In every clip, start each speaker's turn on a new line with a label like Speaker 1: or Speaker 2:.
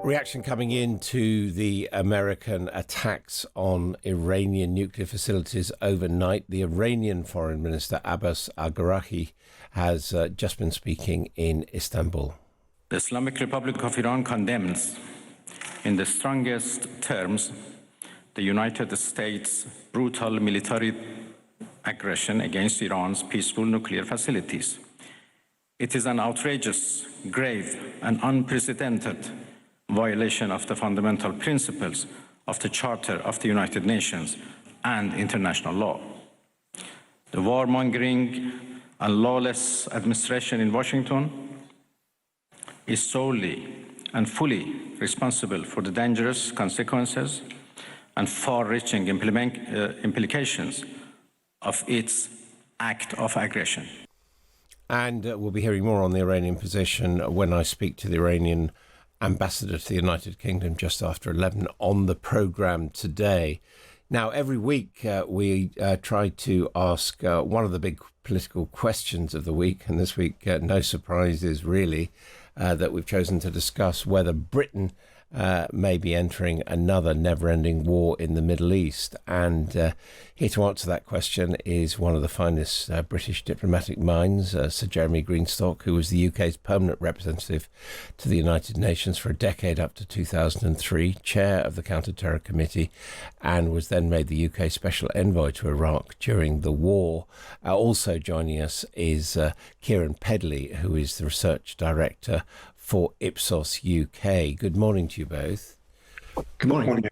Speaker 1: Reaction coming into the American attacks on Iranian nuclear facilities overnight. The Iranian Foreign Minister Abbas al-Garahi has just been speaking in Istanbul.
Speaker 2: The Islamic Republic of Iran condemns in the strongest terms the United States' brutal military aggression against Iran's peaceful nuclear facilities. It is an outrageous, grave, and unprecedented violation of the fundamental principles of the Charter of the United Nations and international law. The warmongering and lawless administration in Washington is solely and fully responsible for the dangerous consequences and far-reaching implications of its act of aggression.
Speaker 1: And we'll be hearing more on the Iranian position when I speak to the Iranian ambassador to the United Kingdom just after 11 on the programme today. Now, every week we try to ask one of the big political questions of the week, and this week, no surprises really, that we've chosen to discuss whether Britain may be entering another never-ending war in the Middle East. And here to answer that question is one of the finest British diplomatic minds, Sir Jeremy Greenstock, who was the UK's permanent representative to the United Nations for a decade up to 2003, chair of the Counter-Terror Committee, and was then made the UK Special Envoy to Iraq during the war. Also joining us is Kieran Pedley, who is the Research Director for Ipsos UK. Good morning to you both.
Speaker 3: Good morning.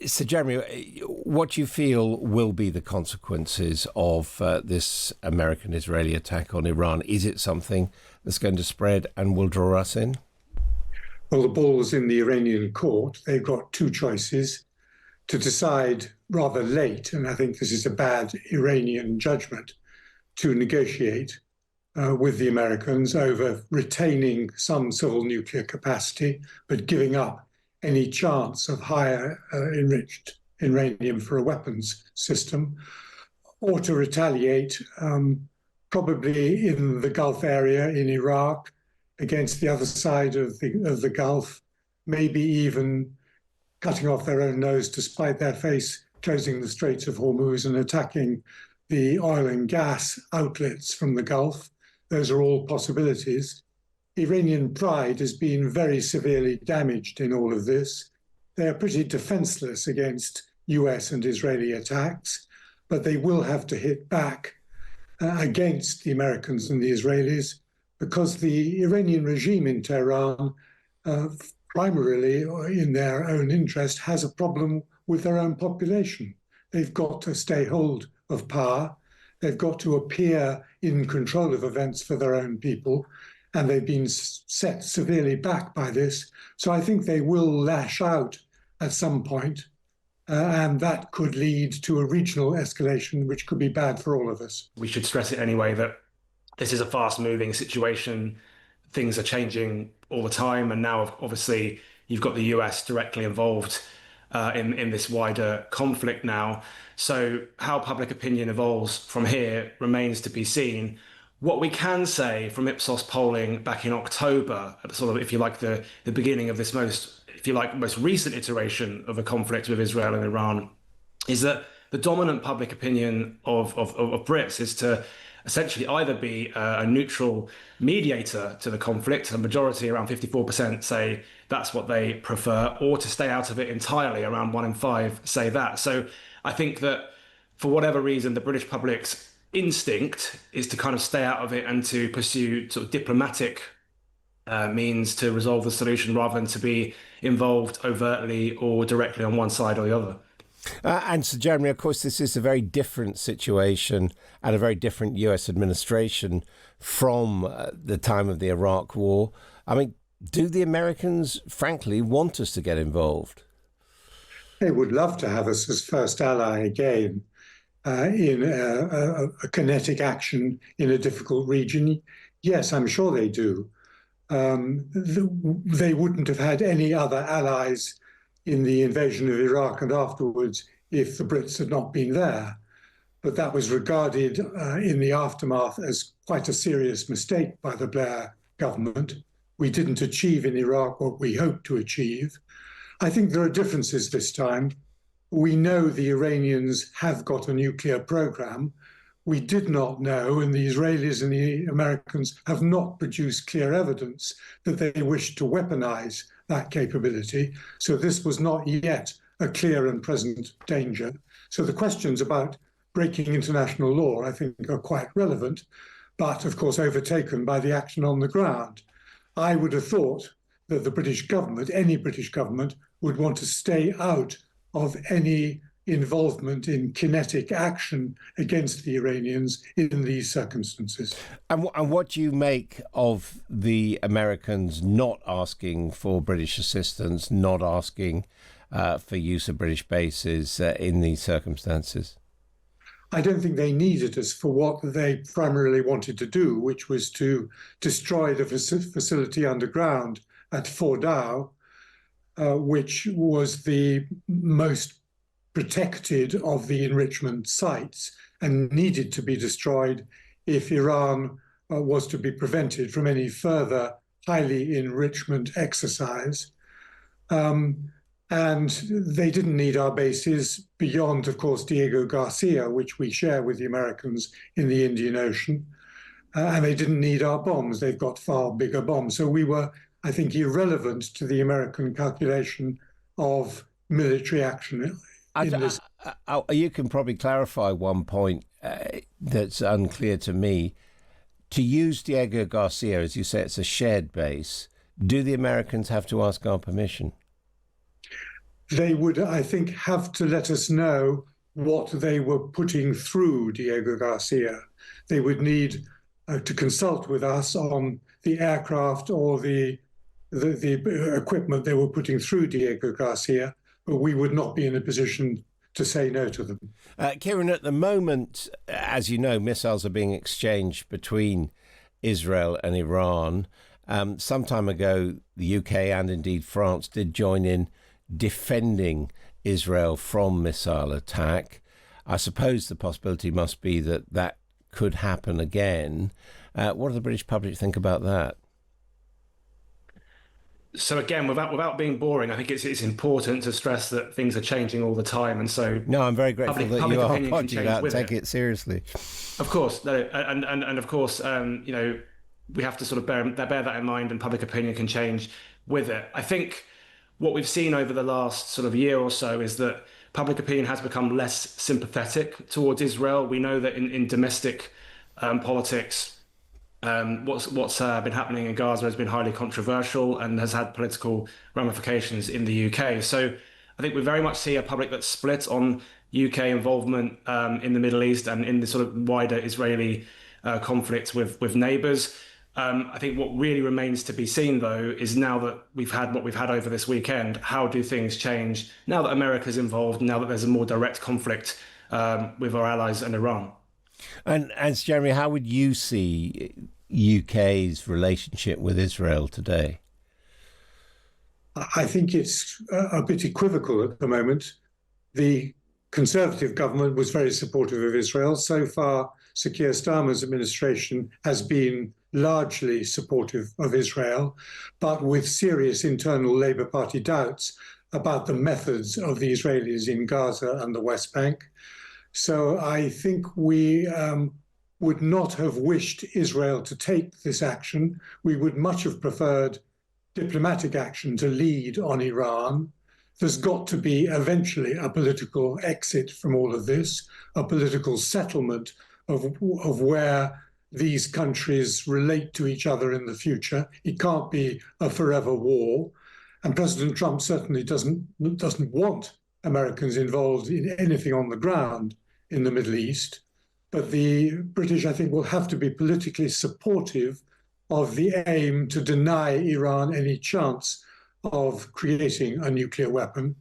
Speaker 1: So, Jeremy, what do you feel will be the consequences of this American-Israeli attack on Iran? Is it something that's going to spread and will draw us in?
Speaker 3: Well, the ball's in the Iranian court. They've got two choices to decide rather late, and I think this is a bad Iranian judgment, to negotiate with the Americans over retaining some civil nuclear capacity, but giving up any chance of higher enriched uranium for a weapons system, or to retaliate probably in the Gulf area in Iraq against the other side of the Gulf, maybe even cutting off their own nose to spite their face, closing the Straits of Hormuz and attacking the oil and gas outlets from the Gulf. Those are all possibilities. Iranian pride has been very severely damaged in all of this. They are pretty defenseless against US and Israeli attacks, but they will have to hit back against the Americans and the Israelis because the Iranian regime in Tehran, primarily in their own interest, has a problem with their own population. They've got to stay hold of power. They've got to appear in control of events for their own people, and they've been set severely back by this. So I think they will lash out at some point, and that could lead to a regional escalation, which could be bad for all of us.
Speaker 4: We should stress it anyway that this is a fast-moving situation. Things are changing all the time, and now obviously you've got the US directly involved in this wider conflict now. So how public opinion evolves from here remains to be seen. What we can say from Ipsos polling back in October, sort of, if you like, the beginning of this most recent iteration of a conflict with Israel and Iran, is that the dominant public opinion of Brits is to essentially either be a neutral mediator to the conflict, a majority, around 54%, say that's what they prefer, or to stay out of it entirely, around 1 in 5 say that. So I think that for whatever reason, the British public's instinct is to kind of stay out of it and to pursue sort of diplomatic means to resolve the solution rather than to be involved overtly or directly on one side or the other.
Speaker 1: And Sir Jeremy, of course, this is a very different situation and a very different US administration from the time of the Iraq War. I mean, do the Americans, frankly, want us to get involved?
Speaker 3: They would love to have us as first ally again in a kinetic action in a difficult region. Yes, I'm sure they do. They wouldn't have had any other allies in the invasion of Iraq and afterwards if the Brits had not been there. But that was regarded in the aftermath as quite a serious mistake by the Blair government. we didn't achieve in Iraq what we hoped to achieve. I think there are differences this time. We know the Iranians have got a nuclear program. We did not know, and the Israelis and the Americans have not produced clear evidence that they wish to weaponize that capability. So this was not yet a clear and present danger. So the questions about breaking international law, I think, are quite relevant, but of course overtaken by the action on the ground. I would have thought that the British government, any British government, would want to stay out of any involvement in kinetic action against the Iranians in these circumstances.
Speaker 1: And what do you make of the Americans not asking for British assistance, not asking for use of British bases in these circumstances?
Speaker 3: I don't think they needed us for what they primarily wanted to do, which was to destroy the facility underground at Fordow, which was the most protected of the enrichment sites and needed to be destroyed if Iran was to be prevented from any further highly enrichment exercise. And they didn't need our bases beyond, of course, Diego Garcia, which we share with the Americans in the Indian Ocean. And they didn't need our bombs. They've got far bigger bombs. So we were, I think, irrelevant to the American calculation of military action.
Speaker 1: You can probably clarify one point that's unclear to me. To use Diego Garcia, as you say, it's a shared base. Do the Americans have to ask our permission?
Speaker 3: They would, I think, have to let us know what they were putting through Diego Garcia. They would need to consult with us on the aircraft or the equipment they were putting through Diego Garcia, but we would not be in a position to say no to them.
Speaker 1: Kieran, at the moment, as you know, missiles are being exchanged between Israel and Iran. Some time ago, the UK and indeed France did join in defending Israel from missile attack. I suppose the possibility must be that that could happen again. What do the British public think about that?
Speaker 4: So again, without being boring, I think it's important to stress that things are changing all the time, and so
Speaker 1: no, I'm very grateful that you are pointing out. Take it seriously.
Speaker 4: Of course, no, and of course, you know, we have to sort of bear that in mind, and public opinion can change with it. I think what we've seen over the last sort of year or so is that public opinion has become less sympathetic towards Israel. We know that in domestic politics, what's been happening in Gaza has been highly controversial and has had political ramifications in the UK. So I think we very much see a public that's split on UK involvement in the Middle East and in the sort of wider Israeli conflict with neighbours. I think what really remains to be seen, though, is now that we've had what we've had over this weekend, how do things change now that America's involved, now that there's a more direct conflict with our allies and Iran? And
Speaker 1: as Jeremy, how would you see UK's relationship with Israel today?
Speaker 3: I think it's a bit equivocal at the moment. The Conservative government was very supportive of Israel. So far, Sir Keir Starmer's administration has been largely supportive of Israel, but with serious internal Labour Party doubts about the methods of the Israelis in Gaza and the West Bank. So I think we would not have wished Israel to take this action. We would much have preferred diplomatic action to lead on Iran. There's got to be eventually a political exit from all of this, a political settlement of where these countries relate to each other in the future. It can't be a forever war. And President Trump certainly doesn't want Americans involved in anything on the ground in the Middle East. But the British, I think, will have to be politically supportive of the aim to deny Iran any chance of creating a nuclear weapon.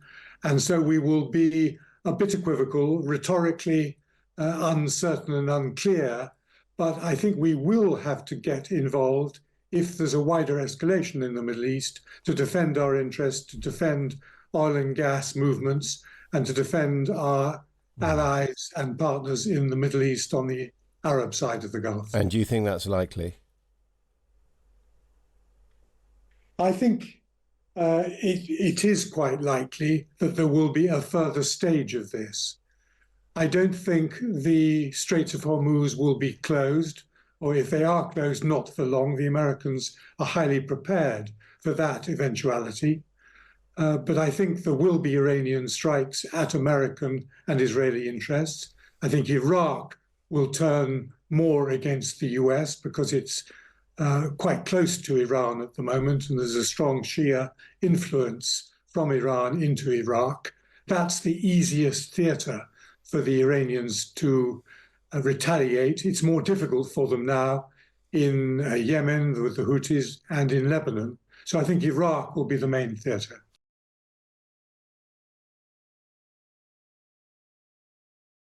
Speaker 3: And so we will be a bit equivocal, rhetorically uncertain and unclear, but I think we will have to get involved if there's a wider escalation in the Middle East to defend our interests, to defend oil and gas movements, and to defend our allies and partners in the Middle East on the Arab side of the Gulf.
Speaker 1: And do you think that's likely?
Speaker 3: I think it is quite likely that there will be a further stage of this. I don't think the Straits of Hormuz will be closed, or if they are closed, not for long. The Americans are highly prepared for that eventuality. But I think there will be Iranian strikes at American and Israeli interests. I think Iraq will turn more against the US because it's quite close to Iran at the moment, and there's a strong Shia influence from Iran into Iraq. That's the easiest theatre for the Iranians to retaliate. It's more difficult for them now in Yemen with the Houthis and in Lebanon. So I think Iraq will be the main theatre.